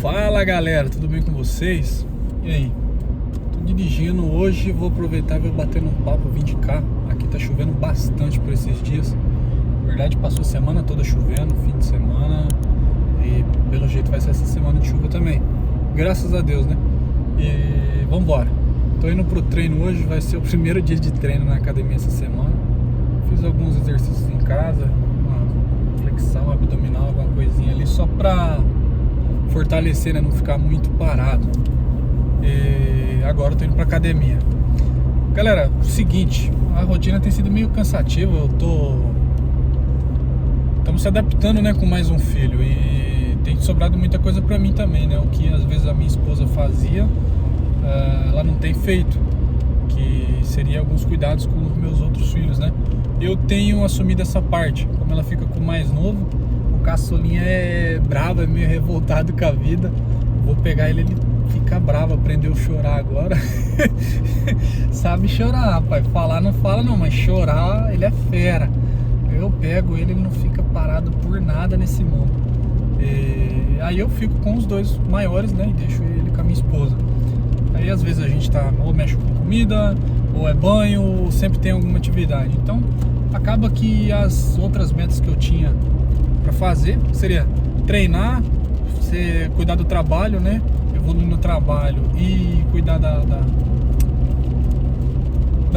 Fala galera, tudo bem com vocês? E aí? Tô dirigindo hoje, vou aproveitar e vou bater num papo, vim de carro. Aqui tá chovendo bastante por esses dias. Na verdade passou a semana toda chovendo, fim de semana. E pelo jeito vai ser essa semana de chuva também. Graças a Deus, né? E vambora. Tô indo pro treino hoje, vai ser o primeiro dia de treino na academia essa semana. Fiz alguns exercícios em casa, uma flexão abdominal, alguma coisinha ali, só pra fortalecer, né? Não ficar muito parado. E agora eu tô indo pra academia. Galera, seguinte, a rotina tem sido meio cansativa. Estamos se adaptando, né, com mais um filho. E tem sobrado muita coisa pra mim também, né? O que às vezes a minha esposa fazia, ela não tem feito, que seria alguns cuidados com os meus outros filhos, né? Eu tenho assumido essa parte. Como ela fica com o mais novo, o caçulinha é bravo, é meio revoltado com a vida. Vou pegar ele fica bravo, aprendeu a chorar agora. Sabe chorar, rapaz. Falar não fala não, mas chorar ele é fera. Eu pego ele não fica parado por nada nesse mundo. E aí eu fico com os dois maiores, né? E deixo ele com a minha esposa. Aí às vezes a gente tá ou mexe com comida, ou é banho, ou sempre tem alguma atividade. Então acaba que as outras metas que eu tinha pra fazer seria treinar, cuidar do trabalho, né? Evoluir no trabalho e cuidar da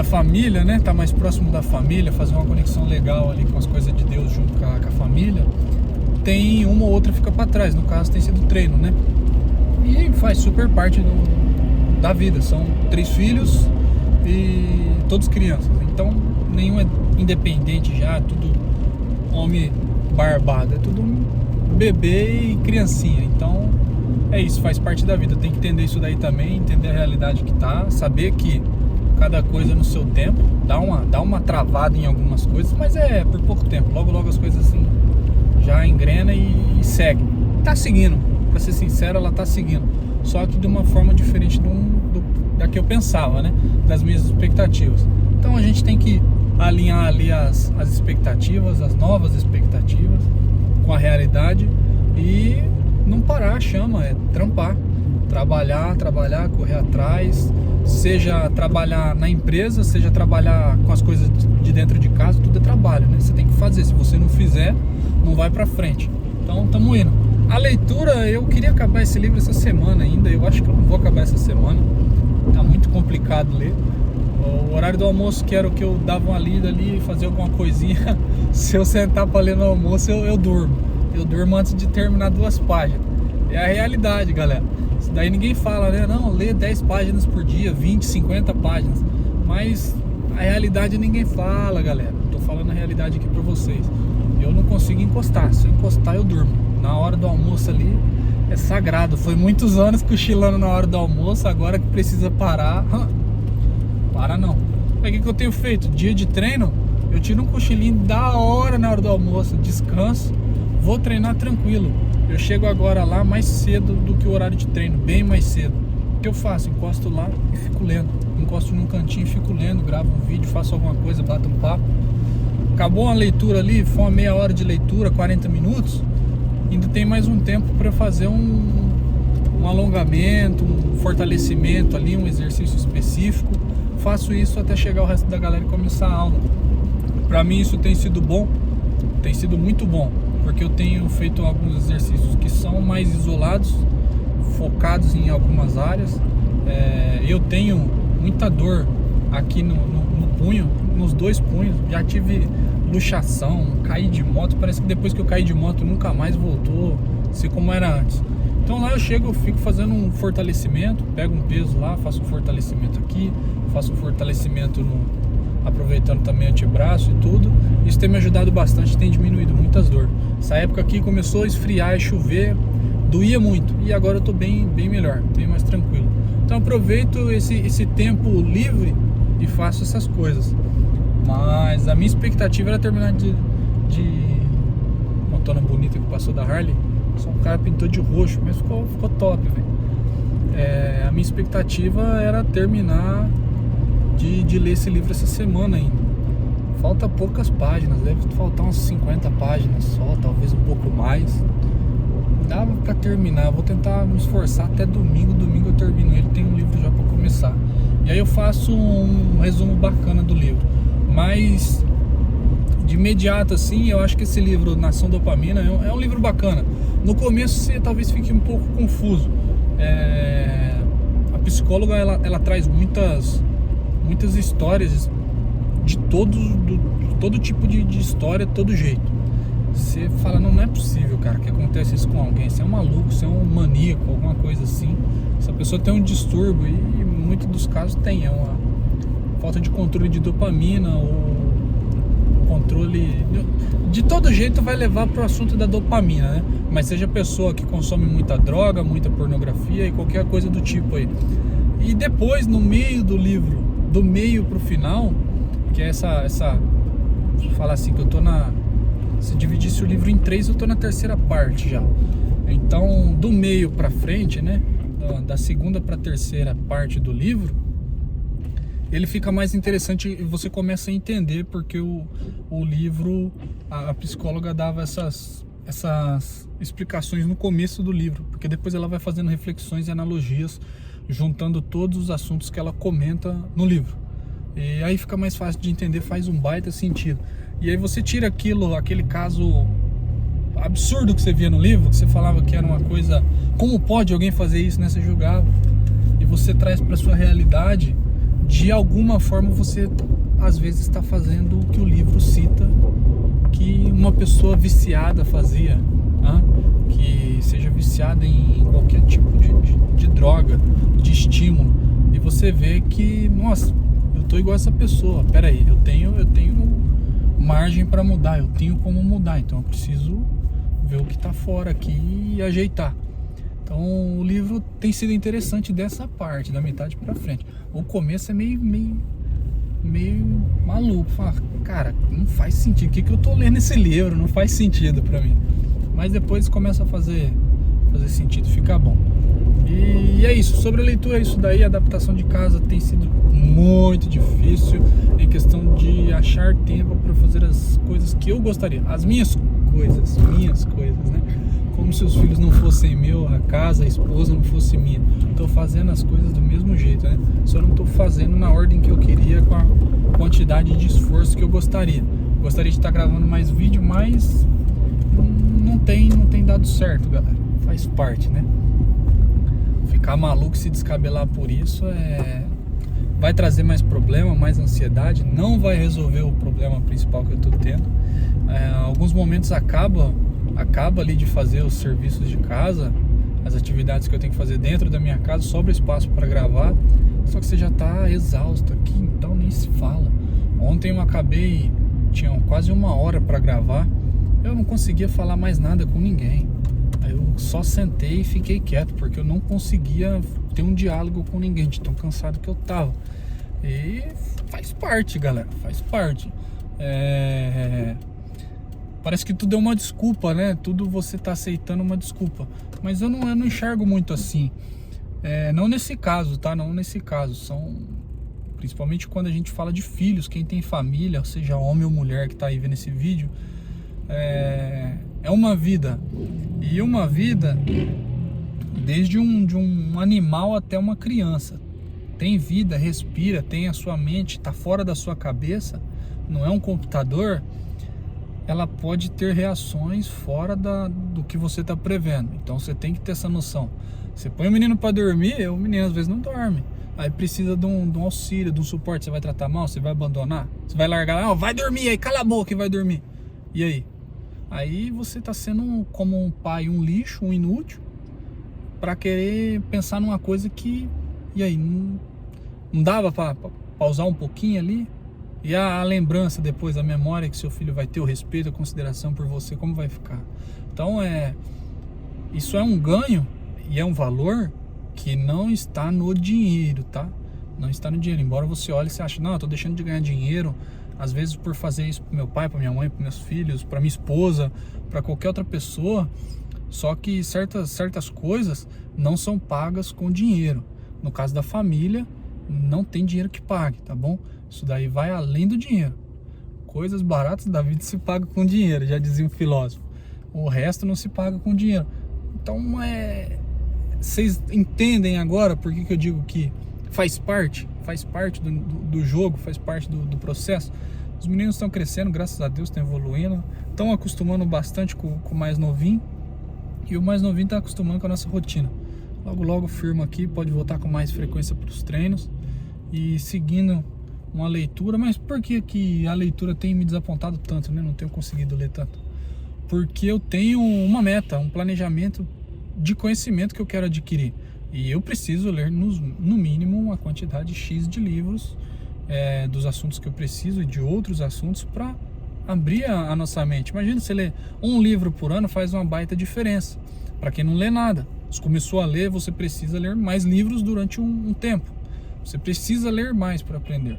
família, né? Tá mais próximo da família, fazer uma conexão legal ali com as coisas de Deus junto com a família. Tem uma ou outra que fica pra trás, no caso tem sido treino, né? E faz super parte da vida. São 3 filhos e todos crianças, então nenhum é independente já, tudo homem barbado, é tudo bebê e criancinha. Então é isso, faz parte da vida. Tem que entender isso daí também, entender a realidade que tá, saber que cada coisa no seu tempo, dá uma travada em algumas coisas, mas é por pouco tempo. Logo as coisas assim já engrena e segue. Tá seguindo, pra ser sincero, ela tá seguindo, só que de uma forma diferente da que eu pensava, né? Das minhas expectativas. Então a gente tem que alinhar ali as expectativas, as novas expectativas com a realidade e não parar a chama, é trampar, trabalhar, correr atrás, seja trabalhar na empresa, seja trabalhar com as coisas de dentro de casa, tudo é trabalho, né? Você tem que fazer, se você não fizer, não vai pra frente. Então estamos indo. A leitura, eu queria acabar esse livro essa semana ainda, eu acho que eu não vou acabar essa semana, tá muito complicado ler. O horário do almoço, que era o que eu dava uma lida ali, fazer alguma coisinha, se eu sentar para ler no almoço, eu durmo. Eu durmo antes de terminar 2 páginas. É a realidade, galera. Isso daí ninguém fala, né? Não, lê 10 páginas por dia, 20, 50 páginas. Mas a realidade ninguém fala, galera. Tô falando a realidade aqui para vocês. Eu não consigo encostar. Se eu encostar, eu durmo. Na hora do almoço ali é sagrado. Foi muitos anos cochilando na hora do almoço, agora que precisa parar... Para não. Aí o que eu tenho feito? Dia de treino, eu tiro um cochilinho da hora na hora do almoço, descanso, vou treinar tranquilo. Eu chego agora lá mais cedo do que o horário de treino, bem mais cedo. O que eu faço? Encosto lá e fico lendo. Encosto num cantinho e fico lendo, gravo um vídeo, faço alguma coisa, bato um papo. Acabou uma leitura ali, foi uma meia hora de leitura, 40 minutos. Ainda tem mais um tempo para fazer um alongamento, um fortalecimento ali, um exercício específico. Faço isso até chegar o resto da galera e começar a aula. Pra mim isso tem sido bom, tem sido muito bom, porque eu tenho feito alguns exercícios que são mais isolados, focados em algumas áreas. Eu tenho muita dor aqui no punho, nos 2 punhos. Já tive luxação, caí de moto, parece que depois que eu caí de moto nunca mais voltou a ser como era antes. Então lá eu chego, eu fico fazendo um fortalecimento, pego um peso lá, faço um fortalecimento aqui, faço um fortalecimento aproveitando também antebraço e tudo. Isso tem me ajudado bastante, tem diminuído muitas dores. Essa época aqui começou a esfriar e chover, doía muito, e agora eu tô bem melhor, bem mais tranquilo. Então aproveito esse tempo livre e faço essas coisas. Mas a minha expectativa era terminar de motona bonita que passou da Harley. Só um cara pintou de roxo, mas ficou top, velho. A minha expectativa era terminar de ler esse livro essa semana ainda. Falta poucas páginas, deve faltar umas 50 páginas só, talvez um pouco mais. dava pra terminar. Vou tentar me esforçar até domingo. Domingo eu termino ele, tem um livro já pra começar. E aí eu faço um resumo bacana do livro. Mas de imediato assim, eu acho que esse livro Nação Dopamina é um livro bacana. No começo você talvez fique um pouco confuso. A psicóloga ela traz muitas histórias de todo tipo de história, todo jeito. Você fala, não é possível, cara, que acontece isso com alguém. Você é um maluco, você é um maníaco, alguma coisa assim. Essa pessoa tem um distúrbio, e muitos dos casos tem. É uma falta de controle de dopamina, ou controle... De todo jeito vai levar pro assunto da dopamina, né? Mas seja pessoa que consome muita droga, muita pornografia e qualquer coisa do tipo aí. E depois, no meio do livro, do meio pro final, que é essa falar assim, que eu tô se dividisse o livro em 3, eu tô na terceira parte já. Então, do meio pra frente, né, da segunda pra terceira parte do livro, ele fica mais interessante e você começa a entender porque o livro, a psicóloga dava essas explicações no começo do livro, porque depois ela vai fazendo reflexões e analogias, juntando todos os assuntos que ela comenta no livro. E aí fica mais fácil de entender, faz um baita sentido. E aí você tira aquele caso absurdo que você via no livro, que você falava que era uma coisa, como pode alguém fazer isso, né? Você julgava. E você traz para sua realidade, de alguma forma você às vezes está fazendo o que o livro cita que uma pessoa viciada fazia, né? Que seja viciada em qualquer tipo de droga, de estímulo. E você vê que, nossa, eu tô igual essa pessoa. Pera aí, eu tenho margem para mudar, eu tenho como mudar, então eu preciso ver o que tá fora aqui e ajeitar. Então o livro tem sido interessante dessa parte, da metade para frente. O começo é meio maluco. Fala, cara, não faz sentido. O que eu tô lendo esse livro? Não faz sentido para mim. Mas depois começa a fazer sentido, fica bom. E é isso, sobre a leitura é isso daí. A adaptação de casa tem sido muito difícil em questão de achar tempo para fazer as coisas que eu gostaria, as minhas coisas, né? Como se os filhos não fossem meus, a casa, a esposa não fosse minha. Tô fazendo as coisas do mesmo jeito, né? Só não tô fazendo na ordem que eu queria, com a quantidade de esforço que eu gostaria. Gostaria de estar gravando mais vídeo, mas não tem dado certo, galera. Faz parte, né? Ficar maluco, se descabelar por isso vai trazer mais problema, mais ansiedade, não vai resolver o problema principal que eu tô tendo. Alguns momentos acaba ali de fazer os serviços de casa, as atividades que eu tenho que fazer dentro da minha casa, sobra espaço para gravar, só que você já tá exausto aqui, então nem se fala. Ontem eu acabei, tinha quase 1 hora para gravar, eu não conseguia falar mais nada com ninguém. Eu só sentei e fiquei quieto, porque eu não conseguia ter um diálogo com ninguém, de tão cansado que eu tava. E faz parte, galera, faz parte. Parece que tudo é uma desculpa, né? Tudo você tá aceitando uma desculpa. Mas eu não enxergo muito assim. Não nesse caso, tá? Não nesse caso. Principalmente quando a gente fala de filhos, quem tem família, seja homem ou mulher que tá aí vendo esse vídeo, é uma vida. E uma vida desde de um animal até uma criança. Tem vida, respira, tem a sua mente, tá fora da sua cabeça, não é um computador. Ela pode ter reações fora do que você está prevendo. Então você tem que ter essa noção. Você põe o menino para dormir, o menino às vezes não dorme. Aí precisa de um auxílio, de um suporte. Você vai tratar mal? Você vai abandonar? Você vai largar? Não, vai dormir aí, cala a boca e vai dormir. E aí? Aí você está sendo como um pai, um lixo, um inútil, para querer pensar numa coisa que... E aí? Não dava para pausar um pouquinho ali? E a lembrança depois, a memória que seu filho vai ter, o respeito, a consideração por você, como vai ficar? Então isso é um ganho e é um valor que não está no dinheiro, tá? Não está no dinheiro. Embora você olhe e você ache, não, eu tô deixando de ganhar dinheiro, às vezes por fazer isso pro meu pai, pra minha mãe, pros meus filhos, pra minha esposa, pra qualquer outra pessoa. Só que certas coisas não são pagas com dinheiro. No caso da família, não tem dinheiro que pague, tá bom? Isso daí vai além do dinheiro. Coisas baratas da vida se paga com dinheiro, já dizia um filósofo. O resto não se paga com dinheiro. Então, vocês entendem agora por que eu digo que faz parte do jogo, faz parte do processo. Os meninos estão crescendo, graças a Deus, estão evoluindo, estão acostumando bastante com o mais novinho, e o mais novinho está acostumando com a nossa rotina. Logo, logo firma aqui, pode voltar com mais frequência para os treinos e seguindo uma leitura. Mas por que a leitura tem me desapontado tanto, né? Não tenho conseguido ler tanto? Porque eu tenho uma meta, um planejamento de conhecimento que eu quero adquirir. E eu preciso ler no mínimo uma quantidade X de livros dos assuntos que eu preciso e de outros assuntos para abrir a nossa mente. Imagina, você ler um livro por ano, faz uma baita diferença. Para quem não lê nada, se começou a ler, você precisa ler mais livros durante um tempo. Você precisa ler mais para aprender.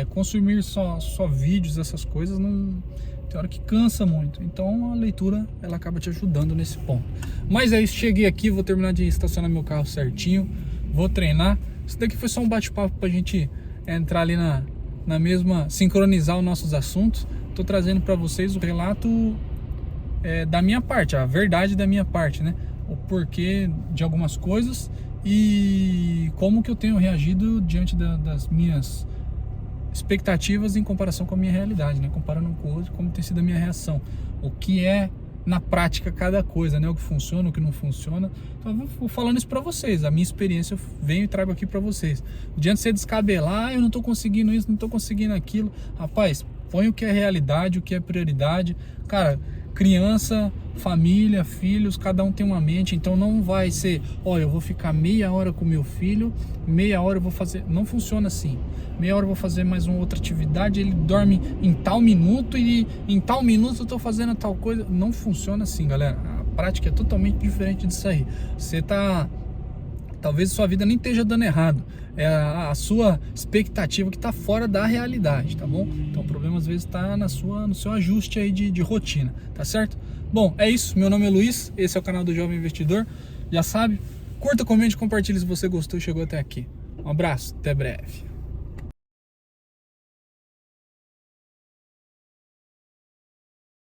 Consumir só vídeos, essas coisas, não... tem hora que cansa muito. Então a leitura, ela acaba te ajudando nesse ponto. Mas é isso, cheguei aqui, vou terminar de estacionar meu carro certinho, vou treinar. Isso daqui foi só um bate-papo pra gente entrar ali na mesma, sincronizar os nossos assuntos. Tô trazendo para vocês o relato da minha parte, a verdade da minha parte, né? O porquê de algumas coisas e como que eu tenho reagido diante das minhas expectativas em comparação com a minha realidade, né? Comparando um com o outro, como tem sido a minha reação, o que é na prática cada coisa, né? O que funciona, o que não funciona. Então eu vou falando isso para vocês, a minha experiência eu venho e trago aqui para vocês. Diante de você descabelar, eu não tô conseguindo isso, não tô conseguindo aquilo, rapaz, põe o que é realidade, o que é prioridade. Cara, criança, família, filhos, cada um tem uma mente, então não vai ser, eu vou ficar meia hora com meu filho, meia hora eu vou fazer, não funciona assim. Meia hora eu vou fazer mais uma outra atividade, ele dorme em tal minuto e em tal minuto eu tô fazendo tal coisa. Não funciona assim, galera. A prática é totalmente diferente disso aí. Talvez sua vida nem esteja dando errado. É a sua expectativa que está fora da realidade, tá bom? Então o problema às vezes está no seu ajuste aí de rotina, tá certo? Bom, é isso. Meu nome é Luiz, esse é o canal do Jovem Investidor. Já sabe, curta, comente, compartilhe se você gostou e chegou até aqui. Um abraço, até breve.